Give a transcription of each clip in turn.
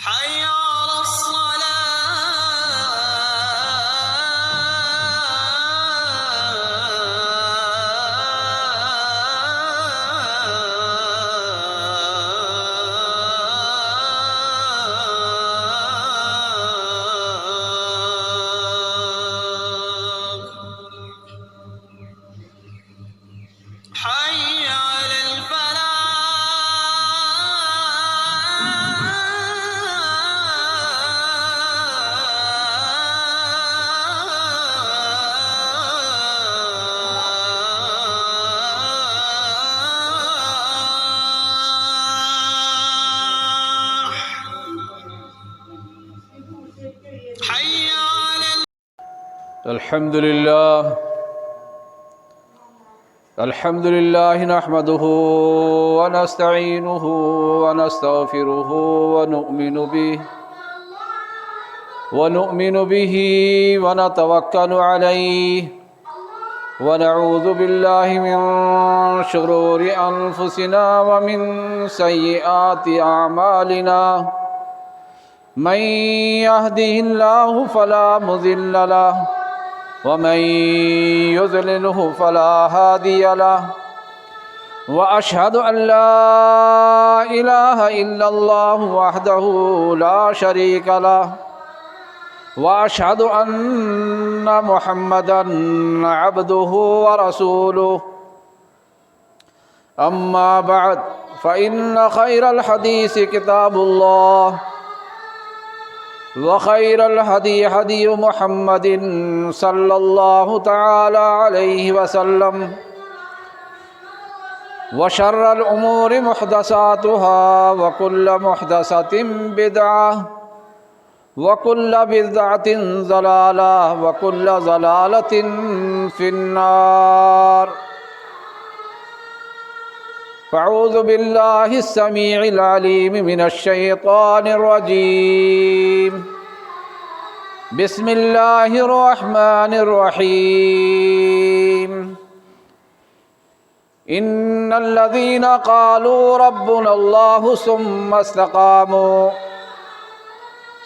حي على الصلاة حي على الفلاح حي على الحمد لله نحمده ونستعينه ونستغفره ونؤمن به ونتوكل عليه ونعوذ بالله من شرور أنفسنا ومن سيئات أعمالنا من يهده الله فلا مضل له ومن يضلله فلا هادي له وأشهد أن لا إله إلا الله وحده لا شريك له وأشهد أن محمدًا عبده ورسوله أما بعد فإن خير الحديث كتاب الله وخير الهدي هدي محمد صلى الله تعالى عليه وسلم وشر الأمور محدثاتها وكل محدثة بدعة وكل بدعة ضلالة وكل ضلالة في النار فأعوذ بالله السميع العليم من الشيطان الرجيم بسم الله الرحمن الرحيم إن الذين قالوا ربنا الله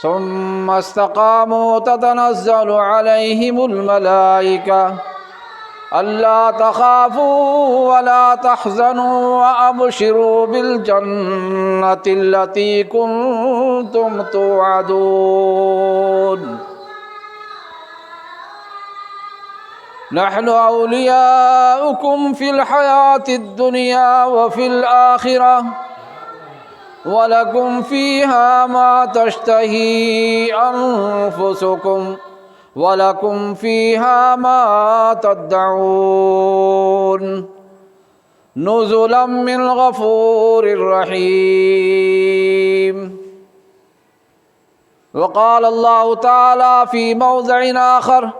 ثم استقاموا تتنزل عليهم الملائكة ألا تخافوا ولا تحزنوا وأبشروا بالجنة التي كنتم توعدون نحن أولياؤكم في الحياة الدنيا وفي الآخرة ولكم فيها ما تشتهي أنفسكم وَلَكُمْ فِيهَا مَا تَدَّعُونَ نُزُلًا مِّن غَفُورٍ رَّحِيمٍ وقال الله تعالى في موضع آخر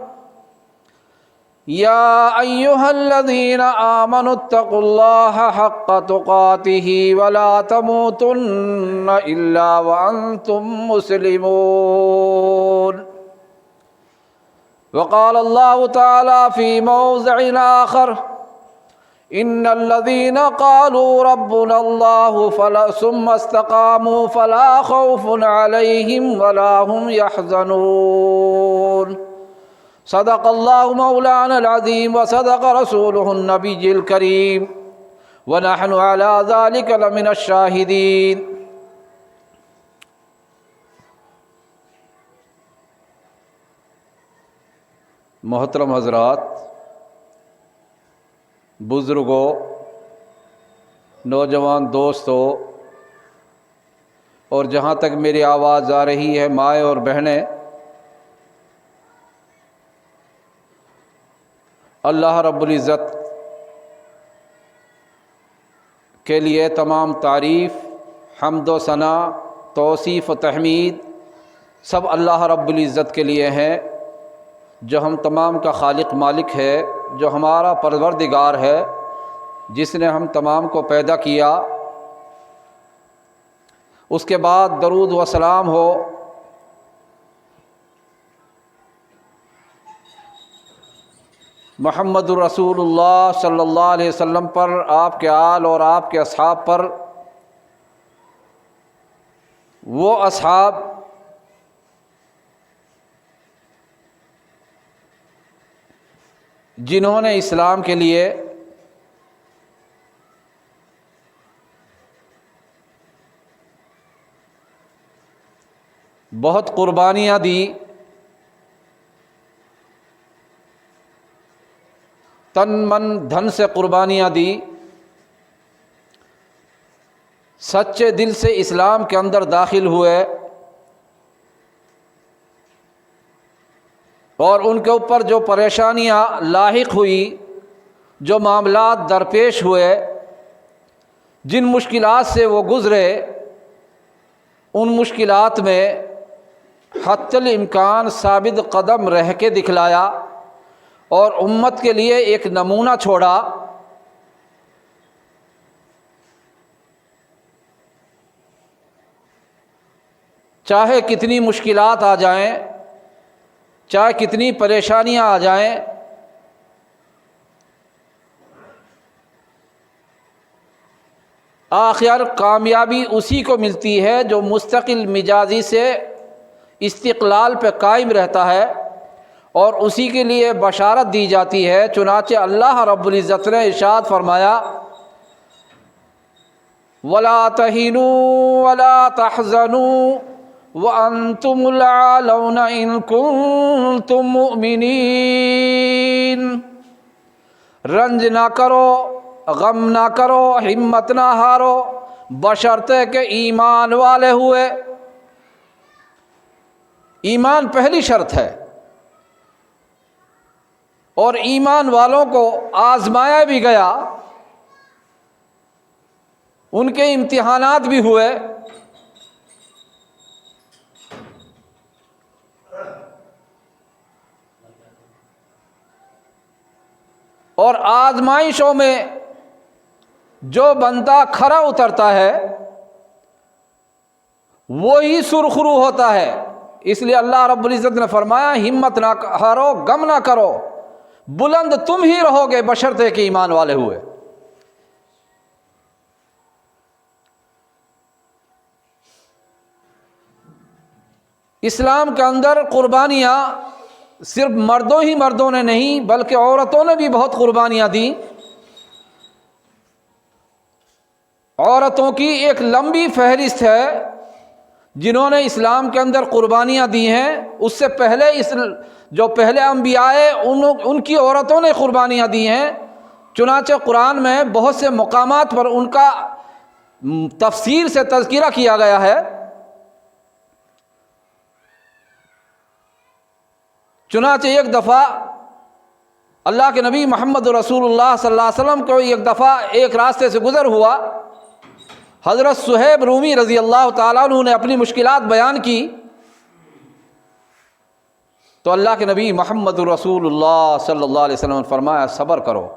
يا أيها الذين آمنوا اتقوا الله حق تقاته ولا تموتن إلا وأنتم مسلمون وقال الله تعالى في موضع آخر إن الذين قالوا ربنا الله ثم استقاموا فلا خوف عليهم ولا هم يحزنون صدق الله مولانا العظيم وصدق رسوله النبي الكريم ونحن على ذلك لمن الشاهدين محترم حضرات، بزرگوں، نوجوان دوستوں اور جہاں تک میری آواز آ رہی ہے مائیں اور بہنیں، اللہ رب العزت کے لیے تمام تعریف، حمد و ثنا، توصیف و تحمید سب اللہ رب العزت کے لیے ہیں، جو ہم تمام کا خالق مالک ہے، جو ہمارا پروردگار ہے، جس نے ہم تمام کو پیدا کیا۔ اس کے بعد درود و سلام ہو محمد الرسول اللہ صلی اللہ علیہ وسلم پر، آپ کے آل اور آپ کے اصحاب پر، وہ اصحاب جنہوں نے اسلام کے لیے بہت قربانیاں دی، تن من دھن سے قربانیاں دی، سچے دل سے اسلام کے اندر داخل ہوئے، اور ان کے اوپر جو پریشانیاں لاحق ہوئی، جو معاملات درپیش ہوئے، جن مشکلات سے وہ گزرے، ان مشکلات میں حتی الامکان ثابت قدم رہ کے دکھلایا اور امت کے لیے ایک نمونہ چھوڑا۔ چاہے کتنی مشکلات آ جائیں، چاہے کتنی پریشانیاں آ جائیں، آخر کامیابی اسی کو ملتی ہے جو مستقل مزاجی سے استقلال پہ قائم رہتا ہے، اور اسی کے لیے بشارت دی جاتی ہے۔ چنانچہ اللہ رب العزت نے ارشاد فرمایا وَلَا تَهِنُوا وَلَا تَحْزَنُوا وَأَنْتُمُ الْأَعْلَوْنَ إِن كُنتُم مُّؤْمِنِينَ۔ رنج نہ کرو، غم نہ کرو، ہمت نہ ہارو، بشرطے کہ ایمان والے ہوئے۔ ایمان پہلی شرط ہے، اور ایمان والوں کو آزمایا بھی گیا، ان کے امتحانات بھی ہوئے، اور آزمائشوں میں جو بندہ کھرا اترتا ہے وہی سرخرو ہوتا ہے۔ اس لیے اللہ رب العزت نے فرمایا ہمت نہ ہارو، غم نہ کرو، بلند تم ہی رہو گے بشرطے کہ ایمان والے ہوئے۔ اسلام کے اندر قربانیاں صرف مردوں نے نہیں بلکہ عورتوں نے بھی بہت قربانیاں دیں۔ عورتوں کی ایک لمبی فہرست ہے جنہوں نے اسلام کے اندر قربانیاں دی ہیں۔ اس سے پہلے جو پہلے انبیاء ان کی عورتوں نے قربانیاں دی ہیں۔ چنانچہ قرآن میں بہت سے مقامات پر ان کا تفصیل سے تذکرہ کیا گیا ہے۔ چنانچہ ایک دفعہ اللہ کے نبی محمد رسول اللہ صلی اللہ علیہ وسلم کو ایک دفعہ ایک راستے سے گزر ہوا، حضرت صہیب رومی رضی اللہ تعالیٰ عنہ نے اپنی مشکلات بیان کی، تو اللہ کے نبی محمد رسول اللہ صلی اللہ علیہ وسلم نے فرمایا صبر کرو،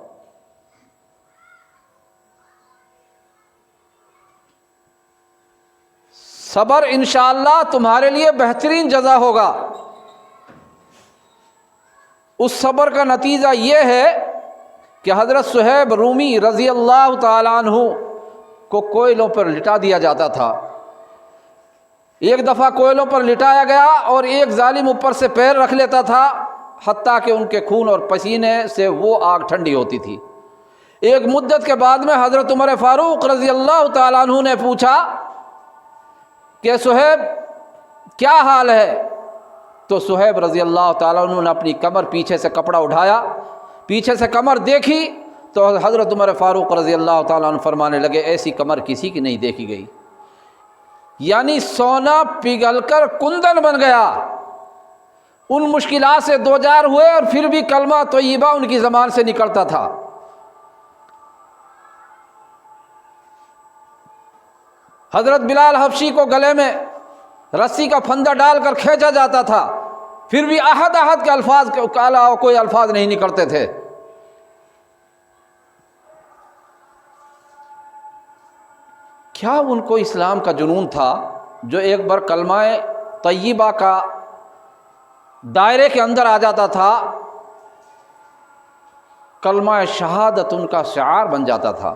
صبر انشاءاللہ تمہارے لیے بہترین جزا ہوگا۔ اس صبر کا نتیجہ یہ ہے کہ حضرت صہیب رومی رضی اللہ تعالیٰ عنہ کو کوئلوں پر لٹا دیا جاتا تھا۔ ایک دفعہ کوئلوں پر لٹایا گیا اور ایک ظالم اوپر سے پیر رکھ لیتا تھا، حتیٰ کہ ان کے خون اور پسینے سے وہ آگ ٹھنڈی ہوتی تھی۔ ایک مدت کے بعد میں حضرت عمر فاروق رضی اللہ تعالیٰ عنہ نے پوچھا کہ صہیب کیا حال ہے؟ تو صہیب رضی اللہ تعالیٰ عنہ نے اپنی کمر پیچھے سے کپڑا اٹھایا، پیچھے سے کمر دیکھی تو حضرت عمر فاروق رضی اللہ تعالیٰ عنہ فرمانے لگے ایسی کمر کسی کی نہیں دیکھی گئی، یعنی سونا پگھل کر کندن بن گیا۔ ان مشکلات سے دوچار ہوئے اور پھر بھی کلمہ طیبہ ان کی زبان سے نکلتا تھا۔ حضرت بلال حبشی کو گلے میں رسی کا پھندا ڈال کر کھینچا جاتا تھا، پھر بھی احد کے الفاظ کے علاوہ کوئی الفاظ نہیں نکلتے تھے۔ کیا ان کو اسلام کا جنون تھا جو ایک بار کلمہ طیبہ کا دائرے کے اندر آ جاتا تھا، کلمہ شہادت ان کا شعار بن جاتا تھا۔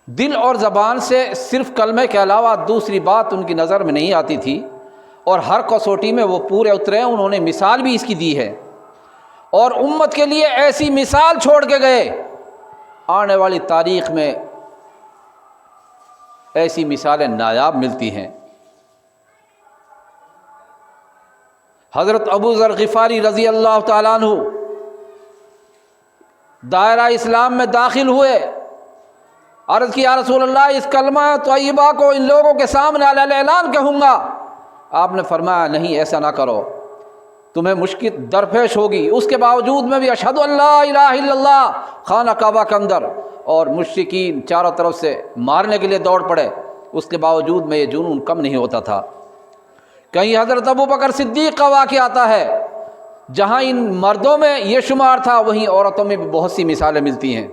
دل اور زبان سے صرف کلمے کے علاوہ دوسری بات ان کی نظر میں نہیں آتی تھی، اور ہر کسوٹی میں وہ پورے اترے۔ انہوں نے مثال بھی اس کی دی ہے، اور امت کے لیے ایسی مثال چھوڑ کے گئے، آنے والی تاریخ میں ایسی مثالیں نایاب ملتی ہیں۔ حضرت ابو ذر غفاری رضی اللہ تعالیٰ عنہ دائرہ اسلام میں داخل ہوئے، عرض کی یا رسول اللہ اس کلمہ طیبہ کو ان لوگوں کے سامنے اعلان کہوں گا۔ آپ نے فرمایا نہیں، ایسا نہ کرو، تمہیں مشکل درپیش ہوگی۔ اس کے باوجود میں بھی اشہد ان لا الہ الا اللہ خانہ کعبہ کے اندر، اور مشرکین چاروں طرف سے مارنے کے لیے دوڑ پڑے، اس کے باوجود میں یہ جنون کم نہیں ہوتا تھا۔ کہیں حضرت ابو بکر صدیق کا واقعہ آتا ہے، جہاں ان مردوں میں یہ شمار تھا وہیں عورتوں میں بھی بہت سی مثالیں ملتی ہیں۔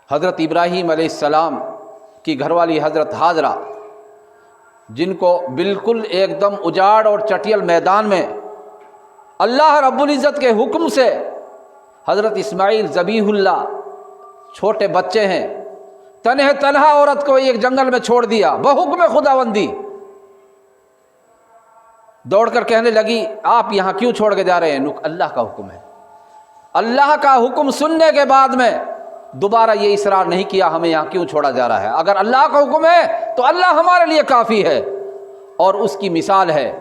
حضرت ابراہیم علیہ السلام کی گھر والی حضرت ہاجرہ، جن کو بالکل ایک دم اجاڑ اور چٹیل میدان میں اللہ رب العزت کے حکم سے حضرت اسماعیل ذبیح اللہ چھوٹے بچے ہیں، تنہا عورت کو ایک جنگل میں چھوڑ دیا بحکم خداوندی۔ دوڑ کر کہنے لگی آپ یہاں کیوں چھوڑ کے جا رہے ہیں؟ اللہ کا حکم ہے۔ اللہ کا حکم سننے کے بعد میں دوبارہ یہ اصرار نہیں کیا ہمیں یہاں کیوں چھوڑا جا رہا ہے۔ اگر اللہ کا حکم ہے تو اللہ ہمارے لیے کافی ہے، اور اس کی مثال ہے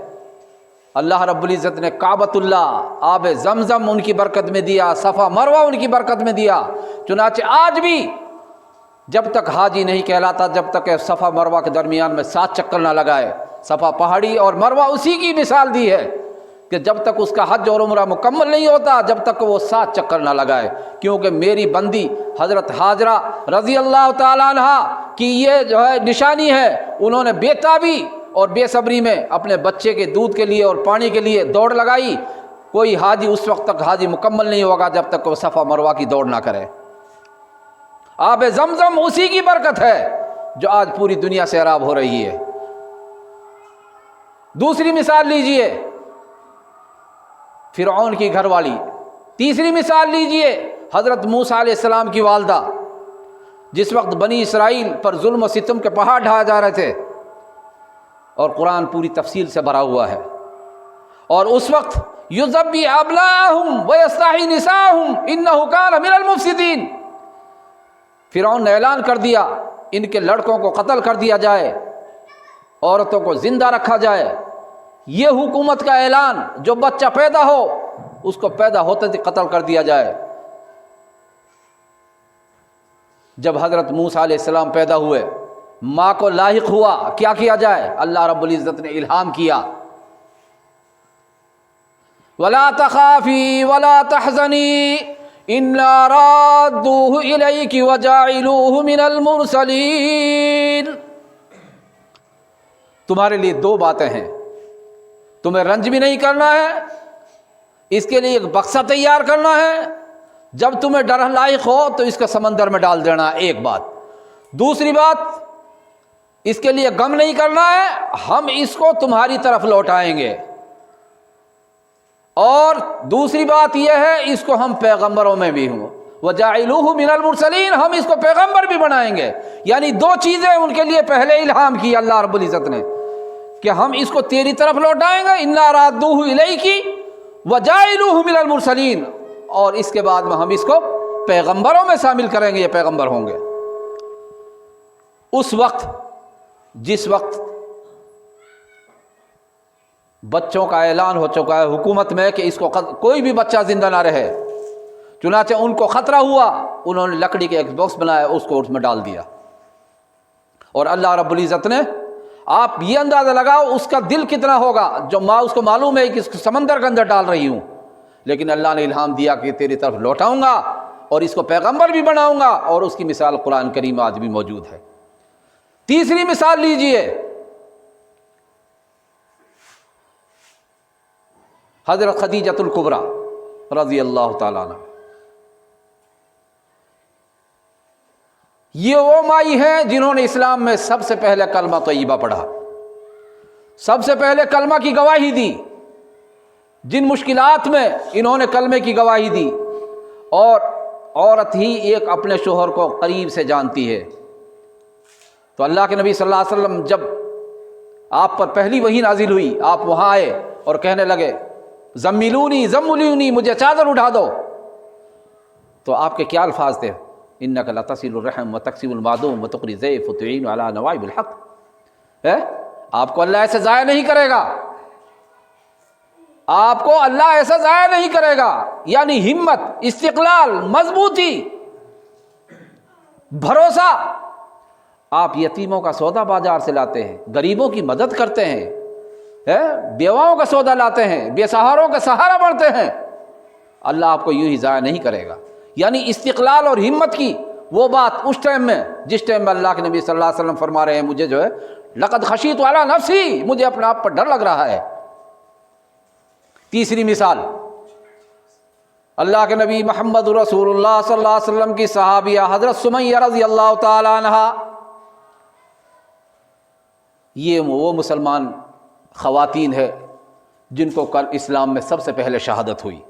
اللہ رب العزت نے کعبۃ اللہ، آب زمزم ان کی برکت میں دیا، صفا مروہ ان کی برکت میں دیا۔ چنانچہ آج بھی جب تک حاجی نہیں کہلاتا جب تک صفا مروہ کے درمیان میں 7 چکر نہ لگائے۔ صفا پہاڑی اور مروہ اسی کی مثال دی ہے کہ جب تک اس کا حج اور عمرہ مکمل نہیں ہوتا جب تک وہ 7 چکر نہ لگائے، کیونکہ میری بندی حضرت ہاجرہ رضی اللہ تعالیٰ عنہ کی یہ جو ہے نشانی ہے، انہوں نے بے تابی اور بے صبری میں اپنے بچے کے دودھ کے لیے اور پانی کے لیے دوڑ لگائی۔ کوئی حاجی اس وقت تک حاجی مکمل نہیں ہوگا جب تک وہ صفا مروہ کی دوڑ نہ کرے۔ آب زمزم اسی کی برکت ہے جو آج پوری دنیا سے سیراب ہو رہی ہے۔ دوسری مثال لیجئے فرعون کی گھر والی، تیسری مثال لیجئے حضرت موسیٰ علیہ السلام کی والدہ، جس وقت بنی اسرائیل پر ظلم و ستم کے پہاڑ ڈھائے جا رہے تھے، اور قرآن پوری تفصیل سے بھرا ہوا ہے، اور اس وقت یذبی ابناءہم ویستحیی نساءہم انہ کان من المفسدین، فرعون نے اعلان کر دیا ان کے لڑکوں کو قتل کر دیا جائے، عورتوں کو زندہ رکھا جائے۔ یہ حکومت کا اعلان، جو بچہ پیدا ہو اس کو پیدا ہوتے ہی قتل کر دیا جائے۔ جب حضرت موسیٰ علیہ السلام پیدا ہوئے، ماں کو لاحق ہوا کیا کیا جائے، اللہ رب العزت نے الہام کیا وَلَا تَخَافِي وَلَا تَحْزَنِي إِنَّا رَادُّوهُ إِلَيْكِ وَجَاعِلُوهُ مِنَ الْمُرْسَلِينَ۔ تمہارے لیے 2 باتیں ہیں، تمہیں رنج بھی نہیں کرنا ہے، اس کے لیے ایک بکسا تیار کرنا ہے، جب تمہیں ڈر لاحق ہو تو اس کو سمندر میں ڈال دینا، ایک بات۔ دوسری بات، اس کے لیے غم نہیں کرنا ہے، ہم اس کو تمہاری طرف لوٹائیں گے، اور دوسری بات یہ ہے اس کو ہم پیغمبروں میں بھی ہوں، وَجَاعِلُوهُ مِنَ الْمُرْسَلِينَ، ہم اس کو پیغمبر بھی بنائیں گے۔ یعنی 2 چیزیں ان کے لیے پہلے الہام کی اللہ رب العزت نے کہ ہم اس کو تیری طرف لوٹائیں گے، اِنَّا رَادُّوهُ إِلَيْكِ وَجَاعِلُوهُ مِنَ الْمُرْسَلِينَ، اور اس کے بعد میں ہم اس کو پیغمبروں میں شامل کریں گے، یہ پیغمبر ہوں گے۔ اس وقت جس وقت بچوں کا اعلان ہو چکا ہے حکومت میں کہ اس کو کوئی بھی بچہ زندہ نہ رہے، چنانچہ ان کو خطرہ ہوا، انہوں نے لکڑی کے ایک باکس بنایا، اس کو اس میں ڈال دیا، اور اللہ رب العزت نے، آپ یہ اندازہ لگاؤ اس کا دل کتنا ہوگا، جو ماں اس کو معلوم ہے کہ اس کو سمندر کے اندر ڈال رہی ہوں، لیکن اللہ نے الہام دیا کہ تیری طرف لوٹاؤں گا اور اس کو پیغمبر بھی بناؤں گا، اور اس کی مثال قرآن کریم آج بھی موجود ہے۔ تیسری مثال لیجئے حضرت خدیجۃ الکبریٰ رضی اللہ تعالیٰ عنہ۔ یہ وہ مائی ہیں جنہوں نے اسلام میں سب سے پہلے کلمہ طیبہ پڑھا، سب سے پہلے کلمہ کی گواہی دی، جن مشکلات میں انہوں نے کلمے کی گواہی دی، اور عورت ہی ایک اپنے شوہر کو قریب سے جانتی ہے۔ تو اللہ کے نبی صلی اللہ علیہ وسلم جب آپ پر پہلی وحی نازل ہوئی، آپ وہاں آئے اور کہنے لگے زملونی زملونی، مجھے چادر اٹھا دو، تو آپ کے کیا الفاظ تھے؟ انک لتصل الرحم وتکسب المعدوم وتقری الضیف وتعین علی نوائب الحق۔ آپ کو اللہ ایسے ضائع نہیں کرے گا، آپ کو اللہ ایسا ضائع نہیں کرے گا، یعنی ہمت، استقلال، مضبوطی، بھروسہ۔ آپ یتیموں کا سودا بازار سے لاتے ہیں، غریبوں کی مدد کرتے ہیں، بیواؤں کا سودا لاتے ہیں، بے سہاروں کا سہارا بنتے ہیں، اللہ آپ کو یوں ہی ضائع نہیں کرے گا۔ یعنی استقلال اور ہمت کی وہ بات اس ٹائم میں، جس ٹائم میں اللہ کے نبی صلی اللہ علیہ وسلم فرما رہے ہیں مجھے جو ہے لقد خشیت علی نفسی، مجھے اپنے آپ پر ڈر لگ رہا ہے۔ تیسری مثال، اللہ کے نبی محمد رسول اللہ صلی اللہ علیہ وسلم کی صحابیہ حضرت سمیہ رضی اللہ تعالی عنہا، یہ وہ مسلمان خواتین ہے جن کو کل اسلام میں سب سے پہلے شہادت ہوئی،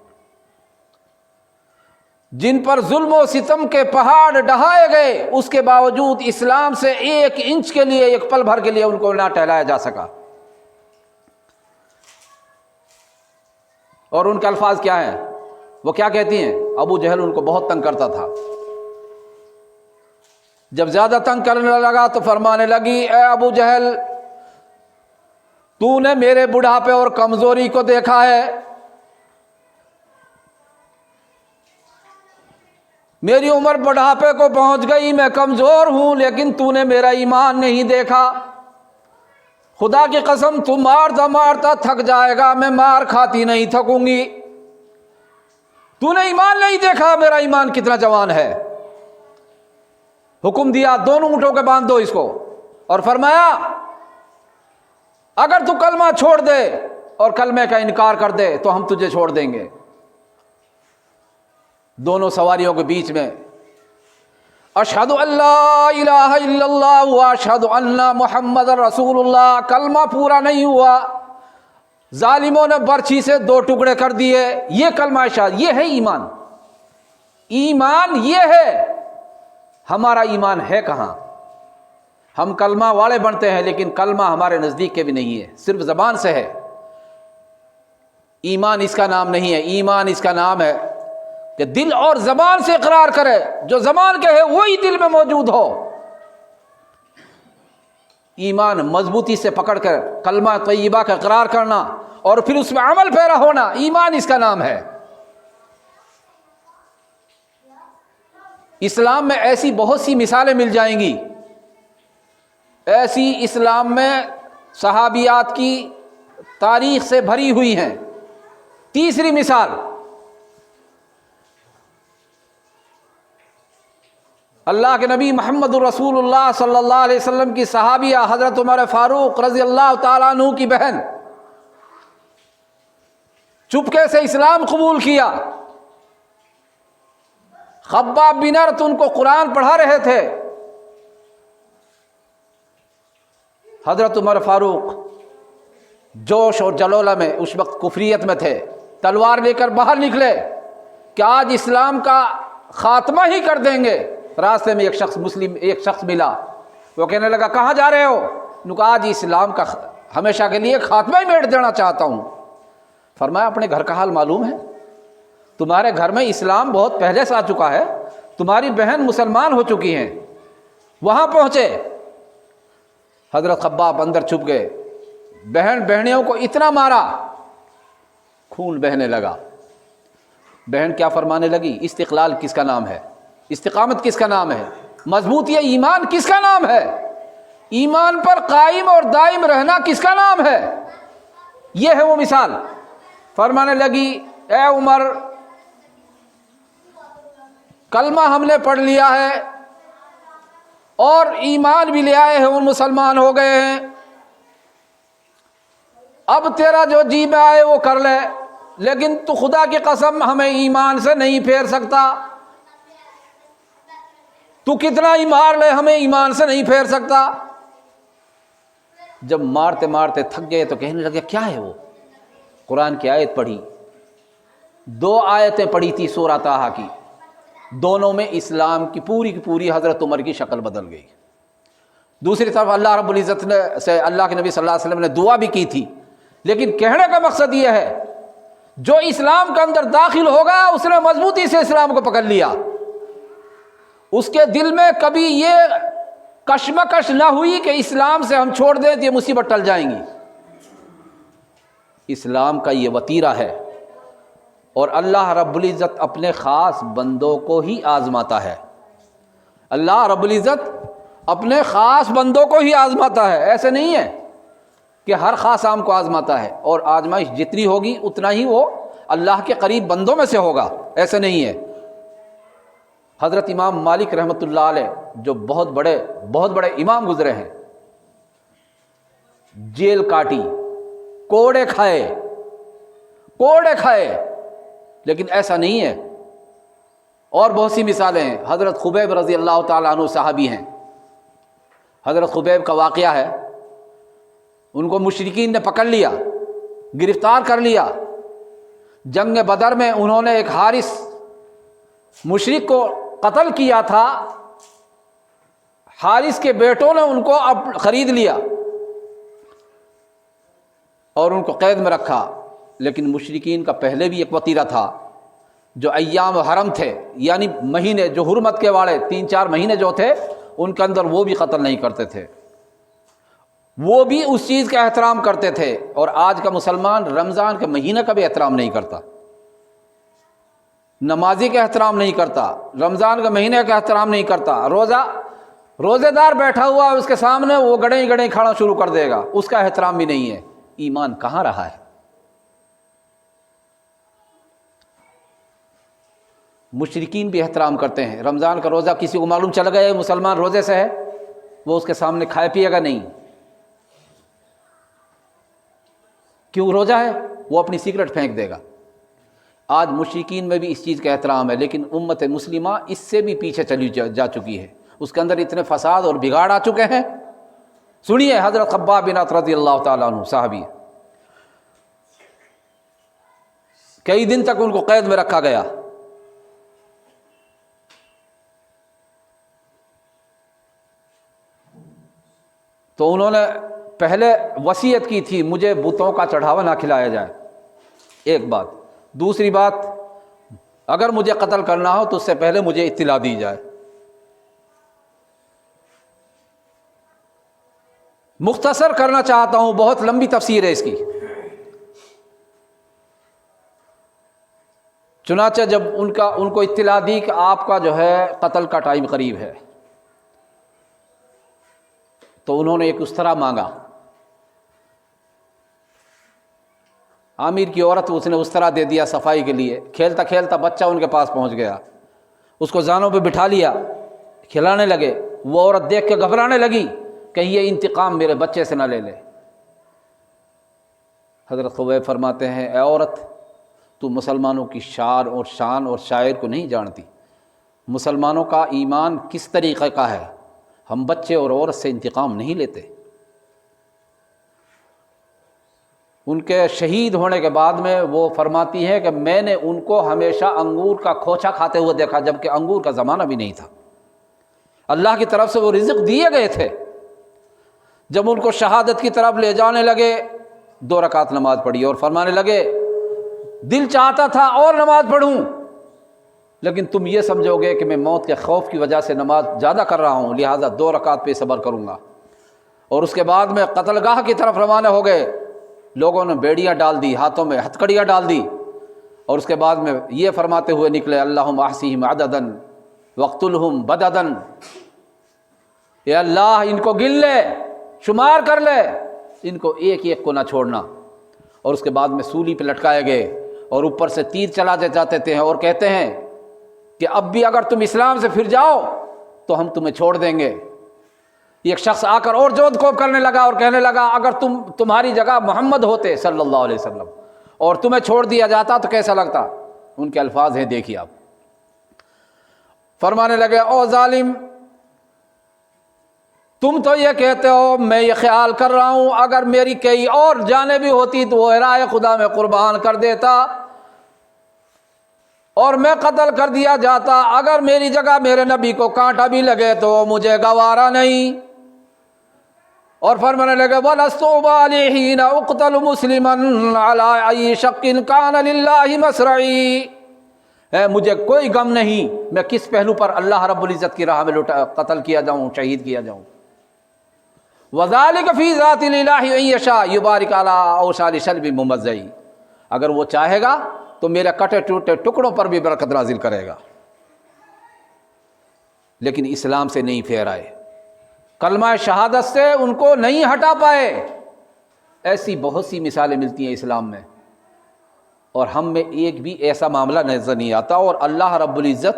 جن پر ظلم و ستم کے پہاڑ ڈھائے گئے، اس کے باوجود اسلام سے 1 انچ کے لیے، 1 پل بھر کے لیے ان کو نہ ٹہلایا جا سکا۔ اور ان کے الفاظ کیا ہیں؟ وہ کیا کہتی ہیں؟ ابو جہل ان کو بہت تنگ کرتا تھا، جب زیادہ تنگ کرنے لگا تو فرمانے لگی اے ابو جہل، تو نے میرے بڑھاپے اور کمزوری کو دیکھا ہے، میری عمر بڑھاپے کو پہنچ گئی، میں کمزور ہوں، لیکن تو نے میرا ایمان نہیں دیکھا، خدا کی قسم تو مارتا مارتا تھک جائے گا، میں مار کھاتی نہیں تھکوں گی، تو نے ایمان نہیں دیکھا، میرا ایمان کتنا جوان ہے۔ حکم دیا دونوں اونٹوں کے باندھ دو اس کو، اور فرمایا اگر تو کلمہ چھوڑ دے اور کلمے کا انکار کر دے تو ہم تجھے چھوڑ دیں گے۔ دونوں سواریوں کے بیچ میں اشہد ان لا الہ الا اللہ واشہد ان محمد رسول اللہ، کلمہ پورا نہیں ہوا، ظالموں نے برچھی سے 2 ٹکڑے کر دیے، یہ کلمہ شہادت، یہ ہے ایمان۔ ایمان یہ ہے، ہمارا ایمان ہے کہاں؟ ہم کلمہ والے بنتے ہیں لیکن کلمہ ہمارے نزدیک کے بھی نہیں ہے، صرف زبان سے ہے، ایمان اس کا نام نہیں ہے۔ ایمان اس کا نام ہے کہ دل اور زبان سے اقرار کرے، جو زبان کہے وہی دل میں موجود ہو۔ ایمان مضبوطی سے پکڑ کر کلمہ طیبہ کا اقرار کرنا اور پھر اس میں عمل پیرا ہونا، ایمان اس کا نام ہے۔ اسلام میں ایسی بہت سی مثالیں مل جائیں گی، ایسی اسلام میں صحابیات کی تاریخ سے بھری ہوئی ہیں۔ تیسری مثال، اللہ کے نبی محمد رسول اللہ صلی اللہ علیہ وسلم کی صحابیہ حضرت عمر فاروق رضی اللہ تعالیٰ عنہ کی بہن، چپکے سے اسلام قبول کیا۔ خباب بن ارت ان کو قرآن پڑھا رہے تھے، حضرت عمر فاروق جوش اور جلولہ میں اس وقت کفریت میں تھے، تلوار لے کر باہر نکلے کہ آج اسلام کا خاتمہ ہی کر دیں گے۔ راستے میں ایک شخص ملا، وہ کہنے لگا کہاں جا رہے ہو؟ انہوں نے کہا آج اسلام کا ہمیشہ کے لیے خاتمہ ہی میٹ دینا چاہتا ہوں۔ فرمایا اپنے گھر کا حال معلوم ہے؟ تمہارے گھر میں اسلام بہت پہلے سے آ چکا ہے، تمہاری بہن مسلمان ہو چکی ہیں۔ وہاں پہنچے، حضرت خباب اندر چھپ گئے، بہنیوں کو اتنا مارا خون بہنے لگا۔ بہن کیا فرمانے لگی؟ استقلال کس کا نام ہے؟ استقامت کس کا نام ہے؟ مضبوطی ایمان کس کا نام ہے؟ ایمان پر قائم اور دائم رہنا کس کا نام ہے؟ یہ ہے وہ مثال۔ فرمانے لگی اے عمر، کلمہ ہم نے پڑھ لیا ہے اور ایمان بھی لے آئے ہیں اور مسلمان ہو گئے ہیں، اب تیرا جو جی میں آئے وہ کر لے، لیکن تو خدا کی قسم ہمیں ایمان سے نہیں پھیر سکتا، تو کتنا ہی مار لے ہمیں ایمان سے نہیں پھیر سکتا۔ جب مارتے مارتے تھک گئے تو کہنے لگے کیا ہے وہ؟ قرآن کی آیت پڑھی، 2 آیتیں پڑھی تھی سورہ طٰہٰ کی، دونوں میں اسلام کی پوری حضرت عمر کی شکل بدل گئی۔ دوسری طرف اللہ رب العزت نے سے اللہ کے نبی صلی اللہ علیہ وسلم نے دعا بھی کی تھی، لیکن کہنے کا مقصد یہ ہے جو اسلام کے اندر داخل ہوگا اس نے مضبوطی سے اسلام کو پکڑ لیا، اس کے دل میں کبھی یہ کشمکش نہ ہوئی کہ اسلام سے ہم چھوڑ دیں تو یہ مصیبت ٹل جائیں گی۔ اسلام کا یہ وتیرہ ہے، اور اللہ رب العزت اپنے خاص بندوں کو ہی آزماتا ہے۔ اللہ رب العزت اپنے خاص بندوں کو ہی آزماتا ہے، ایسے نہیں ہے کہ ہر خاص عام کو آزماتا ہے، اور آزمائش جتنی ہوگی اتنا ہی وہ اللہ کے قریب بندوں میں سے ہوگا، ایسے نہیں ہے۔ حضرت امام مالک رحمۃ اللہ علیہ جو بہت بڑے امام گزرے ہیں، جیل کاٹی، کوڑے کھائے، لیکن ایسا نہیں ہے۔ اور بہت سی مثالیں ہیں۔ حضرت خبیب رضی اللہ تعالیٰ عنہ صحابی ہیں، حضرت خبیب کا واقعہ ہے، ان کو مشرکین نے پکڑ لیا، گرفتار کر لیا۔ جنگ بدر میں انہوں نے ایک حارث مشرک کو قتل کیا تھا، حارث کے بیٹوں نے ان کو اب خرید لیا اور ان کو قید میں رکھا۔ لیکن مشرکین کا پہلے بھی ایک وتیرہ تھا، جو ایام حرم تھے، یعنی مہینے جو حرمت کے واڑے 3-4 مہینے جو تھے، ان کے اندر وہ بھی قتل نہیں کرتے تھے، وہ بھی اس چیز کا احترام کرتے تھے۔ اور آج کا مسلمان رمضان کے مہینے کا بھی احترام نہیں کرتا، نمازی کا احترام نہیں کرتا، رمضان کے مہینے کا احترام نہیں کرتا۔ روزے دار بیٹھا ہوا اس کے سامنے وہ گڑیں کھانا شروع کر دے گا، اس کا احترام بھی نہیں ہے۔ ایمان کہاں رہا ہے؟ مشرکین بھی احترام کرتے ہیں۔ رمضان کا روزہ کسی کو معلوم چل گیا مسلمان روزے سے ہے، وہ اس کے سامنے کھائے پیے گا نہیں۔ کیوں؟ روزہ ہے، وہ اپنی سگریٹ پھینک دے گا۔ آج مشرکین میں بھی اس چیز کا احترام ہے، لیکن امت مسلمہ اس سے بھی پیچھے چلی جا چکی ہے، اس کے اندر اتنے فساد اور بگاڑ آ چکے ہیں۔ سنیے حضرت خباب بن ارت رضی اللہ تعالیٰ عنہ صحابی، کئی دن تک ان کو قید میں رکھا گیا۔ تو انہوں نے پہلے وصیت کی تھی مجھے بتوں کا چڑھاوا نہ کھلایا جائے، ایک بات۔ دوسری بات، اگر مجھے قتل کرنا ہو تو اس سے پہلے مجھے اطلاع دی جائے۔ مختصر کرنا چاہتا ہوں، بہت لمبی تفسیر ہے اس کی۔ چنانچہ جب ان کو اطلاع دی کہ آپ کا جو ہے قتل کا ٹائم قریب ہے، تو انہوں نے ایک استرا مانگا۔ عامر کی عورت، اس نے استرا دے دیا صفائی کے لیے۔ کھیلتا کھیلتا بچہ ان کے پاس پہنچ گیا، اس کو زانوں پہ بٹھا لیا، کھلانے لگے۔ وہ عورت دیکھ کے گھبرانے لگی، کہیں یہ انتقام میرے بچے سے نہ لے لے۔ حضرت خبیب فرماتے ہیں، اے عورت، تو مسلمانوں کی شان اور شاعر کو نہیں جانتی۔ مسلمانوں کا ایمان کس طریقے کا ہے، ہم بچے اور عورت سے انتقام نہیں لیتے۔ ان کے شہید ہونے کے بعد میں وہ فرماتی ہے کہ میں نے ان کو ہمیشہ انگور کا کھوچا کھاتے ہوئے دیکھا، جبکہ انگور کا زمانہ بھی نہیں تھا، اللہ کی طرف سے وہ رزق دیے گئے تھے۔ جب ان کو شہادت کی طرف لے جانے لگے، 2 رکعت نماز پڑھی اور فرمانے لگے دل چاہتا تھا اور نماز پڑھوں، لیکن تم یہ سمجھو گے کہ میں موت کے خوف کی وجہ سے نماز زیادہ کر رہا ہوں، لہٰذا 2 رکعت پہ صبر کروں گا۔ اور اس کے بعد میں قتل گاہ کی طرف روانہ ہو گئے۔ لوگوں نے بیڑیاں ڈال دی، ہاتھوں میں ہتھکڑیاں ڈال دی، اور اس کے بعد میں یہ فرماتے ہوئے نکلے، اللہم احصیہم عددن واقتلہم بددن، اے اللہ ان کو گن لے، شمار کر لے، ان کو ایک ایک کو نہ چھوڑنا۔ اور اس کے بعد میں سولی پہ لٹکائے گئے، اور اوپر سے تیر چلاتے جاتے تھے، اور کہتے ہیں کہ اب بھی اگر تم اسلام سے پھر جاؤ تو ہم تمہیں چھوڑ دیں گے۔ ایک شخص آ کر اور جوت کوب کرنے لگا اور کہنے لگا اگر تمہاری جگہ محمد ہوتے صلی اللہ علیہ وسلم اور تمہیں چھوڑ دیا جاتا تو کیسا لگتا؟ ان کے الفاظ ہیں، دیکھیے آپ۔ فرمانے لگے، او ظالم، تم تو یہ کہتے ہو، میں یہ خیال کر رہا ہوں اگر میری کئی اور جانیں بھی ہوتی تو وہ راہ خدا میں قربان کر دیتا، اور میں قتل کر دیا جاتا، اگر میری جگہ میرے نبی کو کانٹا بھی لگے تو مجھے گوارا نہیں۔ اور فرمانے لگے وَلَسْتُ أُبَالِي حِينَ أُقْتَلُ مُسْلِمًا عَلَىٰ أَيِّ شَقٍّ كَانَ لِلَّهِ مَصْرَعِي، مجھے کوئی غم نہیں میں کس پہلو پر اللہ رب العزت کی راہ میں قتل کیا جاؤں، شہید کیا جاؤں۔ وَذَلِكَ فِي ذَاتِ الْإِلَٰهِ إِن يَشَاء يُبَارِكْ عَلَىٰ أَوْصَالِ شَلْبٍ مُمَزَّعٍ، اگر وہ چاہے گا تو میرے کٹے ٹوٹے ٹکڑوں پر بھی برکت نازل کرے گا۔ لیکن اسلام سے نہیں پھیرائے، کلمہ شہادت سے ان کو نہیں ہٹا پائے۔ ایسی بہت سی مثالیں ملتی ہیں اسلام میں، اور ہم میں ایک بھی ایسا معاملہ نظر نہیں آتا۔ اور اللہ رب العزت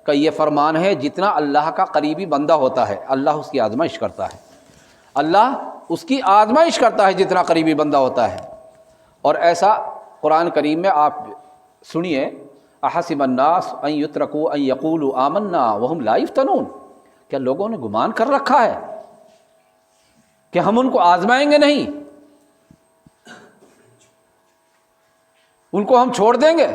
کا یہ فرمان ہے جتنا اللہ کا قریبی بندہ ہوتا ہے اللہ اس کی آزمائش کرتا ہے، اللہ اس کی آزمائش کرتا ہے جتنا قریبی بندہ ہوتا ہے۔ اور ایسا قرآن کریم میں آپ سنیے، احسب الناس ان یترکوا ان یقولوا آمنا وہم لا یفتنون، کیا لوگوں نے گمان کر رکھا ہے کہ ہم ان کو آزمائیں گے نہیں، ان کو ہم چھوڑ دیں گے؟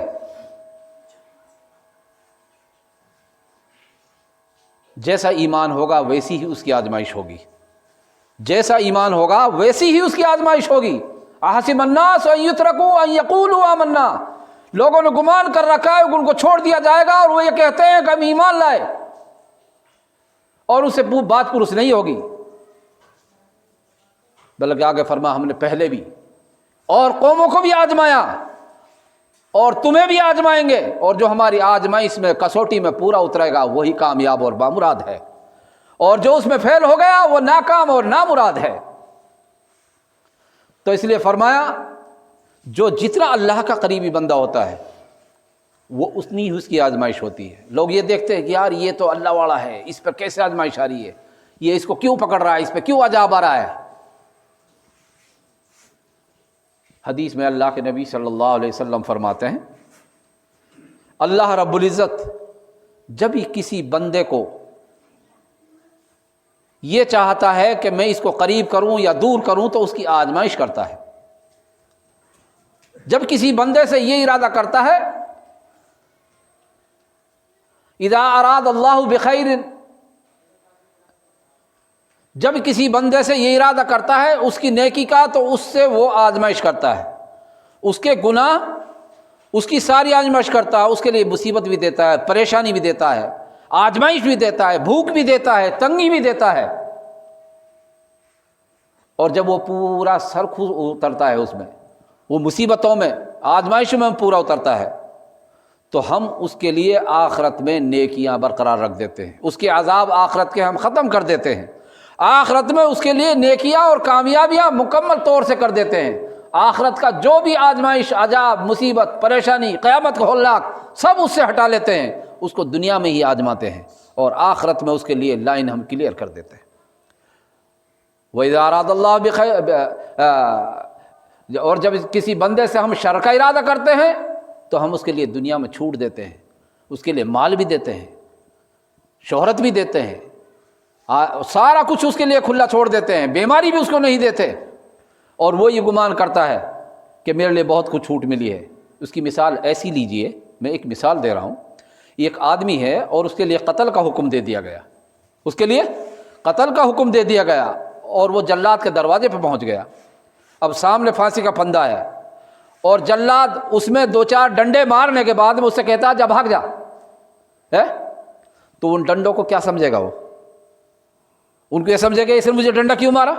جیسا ایمان ہوگا ویسی ہی اس کی آزمائش ہوگی، جیسا ایمان ہوگا ویسی ہی اس کی آزمائش ہوگی۔ احسب الناس ان یترکوا ان یقولوا آمنا، لوگوں نے گمان کر رکھا ہے ان کو چھوڑ دیا جائے گا اور وہ یہ کہتے ہیں کہ ہم ایمان لائے، اور ان سے بات پرس نہیں ہوگی، بلکہ آگے فرما ہم نے پہلے بھی اور قوموں کو بھی آزمایا اور تمہیں بھی آزمائیں گے، اور جو ہماری آزمائش میں کسوٹی میں پورا اترے گا وہی کامیاب اور بامراد ہے، اور جو اس میں فیل ہو گیا وہ ناکام اور نامراد ہے۔ تو اس لیے فرمایا جو جتنا اللہ کا قریبی بندہ ہوتا ہے وہ اتنی ہی اس کی آزمائش ہوتی ہے۔ لوگ یہ دیکھتے ہیں کہ یار یہ تو اللہ والا ہے، اس پر کیسے آزمائش آ رہی ہے، یہ اس کو کیوں پکڑ رہا ہے، اس پہ کیوں عذاب آ رہا ہے۔ حدیث میں اللہ کے نبی صلی اللہ علیہ وسلم فرماتے ہیں اللہ رب العزت جب ہی کسی بندے کو یہ چاہتا ہے کہ میں اس کو قریب کروں یا دور کروں تو اس کی آزمائش کرتا ہے۔ جب کسی بندے سے یہ ارادہ کرتا ہے اذا اراد اللہ بخیر، جب کسی بندے سے یہ ارادہ کرتا ہے اس کی نیکی کا تو اس سے وہ آزمائش کرتا ہے، اس کے گناہ اس کی ساری آزمائش کرتا ہے، اس کے لیے مصیبت بھی دیتا ہے، پریشانی بھی دیتا ہے، آزمائش بھی دیتا ہے، بھوک بھی دیتا ہے، تنگی بھی دیتا ہے۔ اور جب وہ پورا سر اترتا ہے اس میں، وہ مصیبتوں میں آزمائشوں میں پورا اترتا ہے، تو ہم اس کے لیے آخرت میں نیکیاں برقرار رکھ دیتے ہیں، اس کے عذاب آخرت کے ہم ختم کر دیتے ہیں، آخرت میں اس کے لیے نیکیاں اور کامیابیاں مکمل طور سے کر دیتے ہیں۔ آخرت کا جو بھی آزمائش، عذاب، مصیبت، پریشانی، قیامت کا ہلاک سب اس سے ہٹا لیتے ہیں، اس کو دنیا میں ہی آزماتے ہیں اور آخرت میں اس کے لیے لائن ہم کلیئر کر دیتے ہیں۔ وَإِذَا أَرَادَ اللَّهُ بِخَيْرٍ، اور جب کسی بندے سے ہم شر کا ارادہ کرتے ہیں تو ہم اس کے لیے دنیا میں چھوٹ دیتے ہیں، اس کے لیے مال بھی دیتے ہیں، شہرت بھی دیتے ہیں، سارا کچھ اس کے لیے کھلا چھوڑ دیتے ہیں، بیماری بھی اس کو نہیں دیتے، اور وہ یہ گمان کرتا ہے کہ میرے لیے بہت کچھ چھوٹ ملی ہے۔ اس کی مثال ایسی لیجئے، میں ایک مثال دے رہا ہوں، ایک آدمی ہے اور اس کے لیے قتل کا حکم دے دیا گیا، اس کے لیے قتل کا حکم دے دیا گیا، اور وہ جلاد کے دروازے پہ پہنچ گیا۔ اب سامنے پھانسی کا پھندا ہے اور جلاد اس میں دو چار ڈنڈے مارنے کے بعد میں اس سے کہتا ہے جب بھاگ جا ہے، تو ان ڈنڈوں کو کیا سمجھے گا؟ وہ ان کو یہ سمجھے گا اس نے مجھے ڈنڈا کیوں مارا،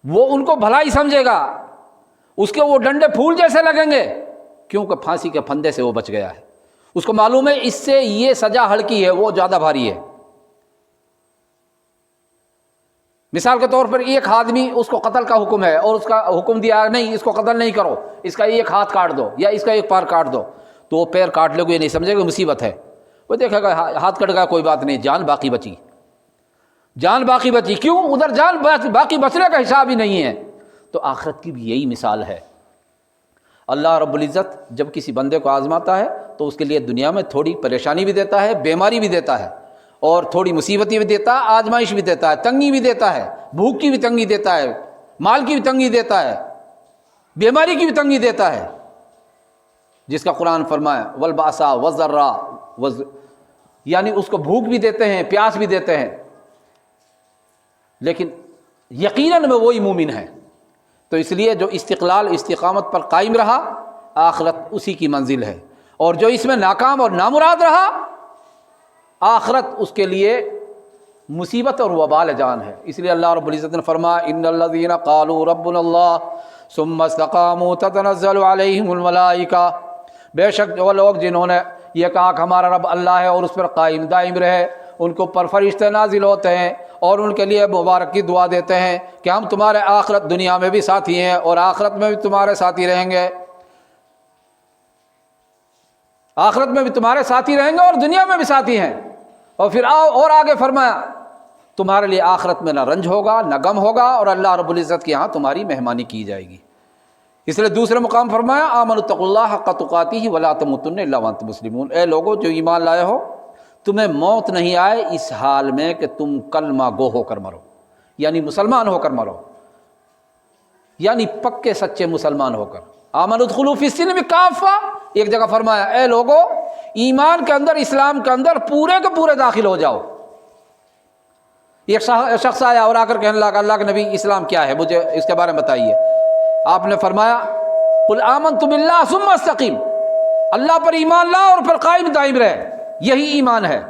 وہ ان کو بھلا ہی سمجھے گا، اس کے وہ ڈنڈے پھول جیسے لگیں گے، کیونکہ پھانسی کے پھندے سے وہ بچ گیا ہے، اس کو معلوم ہے اس سے یہ سزا ہلکی ہے، وہ زیادہ بھاری ہے۔ مثال کے طور پر ایک آدمی، اس کو قتل کا حکم ہے اور اس کا حکم دیا نہیں اس کو قتل نہیں کرو، اس کا ایک ہاتھ کاٹ دو یا اس کا ایک پیر کاٹ دو، تو وہ پیر کاٹ لے گا، یہ نہیں سمجھے گا مصیبت ہے، وہ دیکھے گا ہاتھ کٹ گیا کوئی بات نہیں، جان باقی بچی، جان باقی بچی، کیوں؟ ادھر جان باقی بچنے کا حساب ہی نہیں ہے۔ تو آخرت کی بھی یہی مثال ہے، اللہ رب العزت جب کسی بندے کو آزماتا ہے تو اس کے لیے دنیا میں تھوڑی پریشانی بھی دیتا ہے، بیماری بھی دیتا ہے، اور تھوڑی مصیبتیں بھی دیتا ہے، آزمائش بھی دیتا ہے، تنگی بھی دیتا ہے، بھوک کی بھی تنگی دیتا ہے، مال کی بھی تنگی دیتا ہے، بیماری کی بھی تنگی دیتا ہے، جس کا قرآن فرمایا والباسا والضراء یعنی اس کو بھوک بھی دیتے ہیں، پیاس بھی دیتے ہیں، لیکن یقیناً میں وہی مومن ہے۔ تو اس لیے جو استقلال استقامت پر قائم رہا، آخرت اسی کی منزل ہے، اور جو اس میں ناکام اور نامراد رہا، آخرت اس کے لیے مصیبت اور وبال جان ہے۔ اس لیے اللہ رب العزت نے فرمایا ان الذین قالوا ربنا اللہ ثم استقاموا تتنزل علیہم الملائکہ، بے شک وہ لوگ جنہوں نے یہ کہا کہ ہمارا رب اللہ ہے اور اس پر قائم دائم رہے، ان کو پر فرشتے نازل ہوتے ہیں اور ان کے لیے مبارک کی دعا دیتے ہیں کہ ہم تمہارے آخرت دنیا میں بھی ساتھی ہیں اور آخرت میں بھی تمہارے ساتھی رہیں گے، آخرت میں بھی تمہارے ساتھی رہیں گے اور دنیا میں بھی ساتھی ہیں۔ اور پھر اور آگے فرمایا تمہارے لیے آخرت میں نہ رنج ہوگا نہ غم ہوگا، اور اللہ رب العزت کے ہاں تمہاری مہمانی کی جائے گی۔ اس لیے دوسرے مقام فرمایا آمنوا اتقوا اللہ حق تقاتہ ولا تموتن الا وانتم مسلمون، اے لوگو جو ایمان لائے ہو، تمہیں موت نہیں آئے اس حال میں کہ تم کلمہ گو ہو کر مرو، یعنی مسلمان ہو کر مرو، یعنی پکے سچے مسلمان ہو کر۔ آمنوا ادخلوا فی السلم کافہ، ایک جگہ فرمایا اے لوگو ایمان کے اندر، اسلام کے اندر پورے کے پورے داخل ہو جاؤ۔ ایک شخص آیا اور آ کر کہنے لگا اللہ کے نبی اسلام کیا ہے، مجھے اس کے بارے میں بتائیے۔ آپ نے فرمایا قل آمنت باللہ ثم استقیم، اللہ پر ایمان لا اور پھر قائم دائم رہے، یہی ایمان ہے۔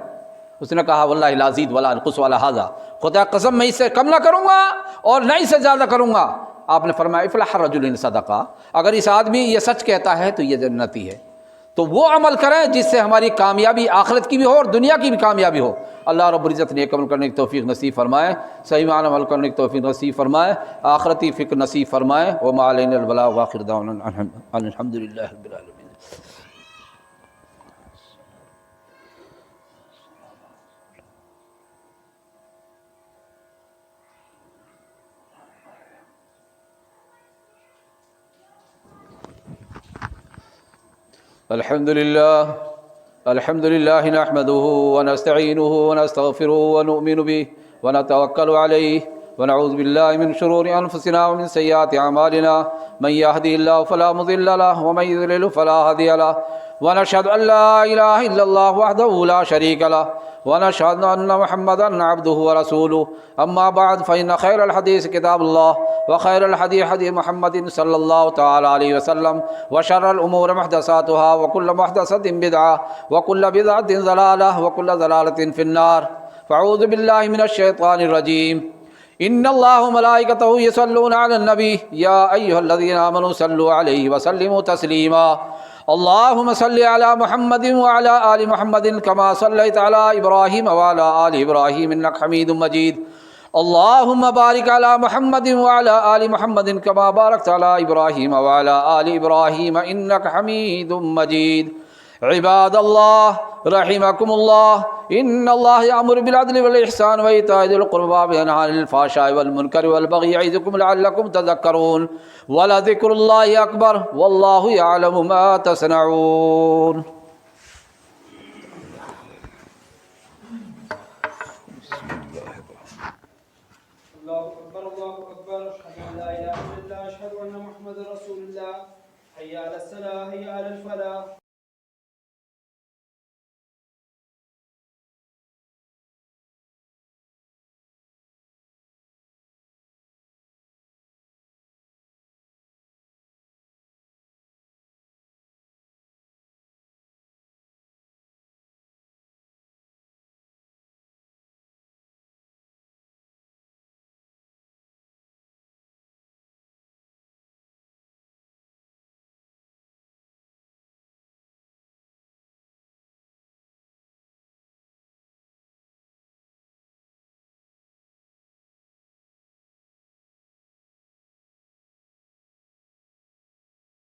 اس نے کہا واللہ لا ازید ولا انقص ولا ھذا، خدا قسم میں اس سے کم نہ کروں گا اور نہ اس سے زیادہ کروں گا۔ آپ نے فرمایا افلح الرجل ان صدقہ، اگر اس آدمی یہ سچ کہتا ہے تو یہ جنتی ہے۔ تو وہ عمل کریں جس سے ہماری کامیابی آخرت کی بھی ہو اور دنیا کی بھی کامیابی ہو۔ اللہ رب العزت نے ایک عمل کرنے کی توفیق نصیب فرمائے، صحیح معنی عمل کرنے کی توفیق نصیب فرمائے، آخرتی فکر نصیب فرمائے۔ وما علینا البلاغ وآخر دعوانا ان الحمد للہ رب العالمین۔ الحمد للہ نحمده ونستعینه ونستغفره ونؤمن به ونتوکل علیہ ونعوذ باللہ من شرور انفسنا ومن سیئات اعمالنا، من يهده الله فلا مضل له ومن يضلل فلا هادي له، ونشهد ان لا اله الا الله وحده لا شريك له، ونشهد ان محمدا عبده ورسوله، اما بعد فان خير الحديث كتاب الله وخير الهدي هدي محمد صلى الله تعالى عليه وسلم، وشر الامور محدثاتها وكل محدثة بدعة وكل بدعة ضلالة وكل ضلالة في النار، فاعوذ بالله من الشيطان الرجيم۔ ان الله وملائكته يصلون على النبي يا ايها الذين امنوا صلوا عليه وسلموا تسليما، اللهم صل على محمد وعلى آل محمد كما صليت على إبراهيم وعلى آل إبراهيم إنك حميد مجيد، اللهم بارك على محمد وعلى آل محمد كما باركت على إبراهيم وعلى آل إبراهيم إنك حميد مجيد۔ عباد الله رحمكم الله ان الله يأمر بالعدل والإحسان وإيتاء ذي القربى وينهى عن الفحشاء والمنكر والبغي يعظكم لعلكم تذكرون، ولذكر الله أكبر والله يعلم ما تصنعون۔ الله أكبر الله أكبر، أشهد أن لا إله إلا الله، أشهد أن محمد رسول الله، حي على الصلاة حي على الفلاح۔